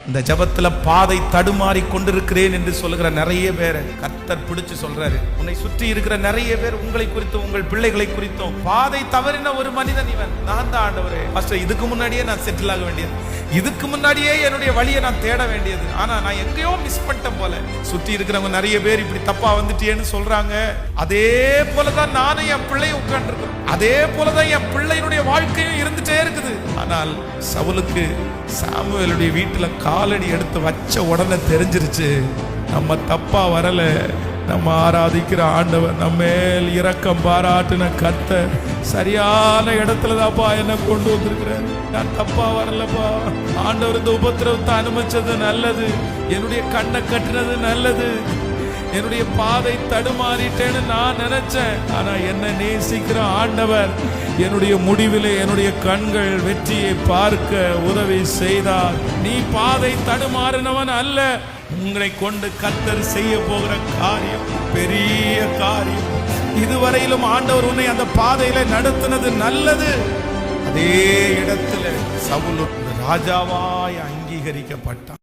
இந்த ஜபத்துல பாதை தடுமாறி கொண்டிருக்கிறேன் என்று சொல்லுகிற நிறைய பேரை கர்த்தர் பிடிச்சு சொல்றாரு. உன்னை சுற்றி இருக்கிற நிறைய பேர் உங்களை குறித்தும் உங்கள் பிள்ளைகளை குறித்தும் பாதை தவறின ஒரு மனிதன் இவன். நான் தான் ஆண்டவரே, ஃபர்ஸ்ட் இதுக்கு முன்னாடியே நான் செட்டில் ஆக வேண்டியது, இதுக்கு முன்னாடியே என்னுடைய வழியை நான் தேட வேண்டியது, ஆனா நான் எங்கேயோ மிஸ் பண்ணிட்டேன் போல. சுற்றி இருக்கிறவங்க நிறைய பேர் இப்படி தப்பா வந்துட்டேன்னு சொல்றாங்க. அதே போலதான் நானும் என் பிள்ளையும் உட்கார்ந்துருக்கேன், அதே போலதான் என் பிள்ளையினுடைய வாழ்க்கையும் இருந்துட்டே இருக்குது. ஆனால் சவுலுக்கு சாமுவேலுடைய வீட்டுல காலடி எடுத்து வச்ச உடனே தெரிஞ்சிருச்சு, நம்ம தப்பா வரல, நம்ம ஆராதிக்கிற ஆண்டவர் நம்ம மேல் இரக்கம் பாராட்டின கர்த்தர் சரியான இடத்துல தான்ப்பா என்ன கொண்டு வந்திருக்கிறார். நான் தப்பா வரலப்பா, ஆண்டவர் இந்த உபத்திரவத்தை அனுமதிச்சது நல்லது, என்னுடைய கண்ணை கட்டினது நல்லது, என்னுடைய பாதை தடுமாறிட்டேன்னு நான் நினைச்சேன். ஆனா என்ன நேசிக்கிற ஆண்டவர் என்னுடைய முடிவிலே என்னுடைய கண்கள் வெற்றியை பார்க்க உதவி செய்தார். நீ பாதை தடுமாறினவன் அல்ல, உங்களை கொண்டு கர்த்தர் செய்ய போகிற காரியம் பெரிய காரியம். இதுவரையிலும் ஆண்டவர் உன்னை அந்த பாதையில நடத்தினது நல்லது. அதே இடத்துல சவுல் ராஜாவாய் அங்கீகரிக்கப்பட்டான்.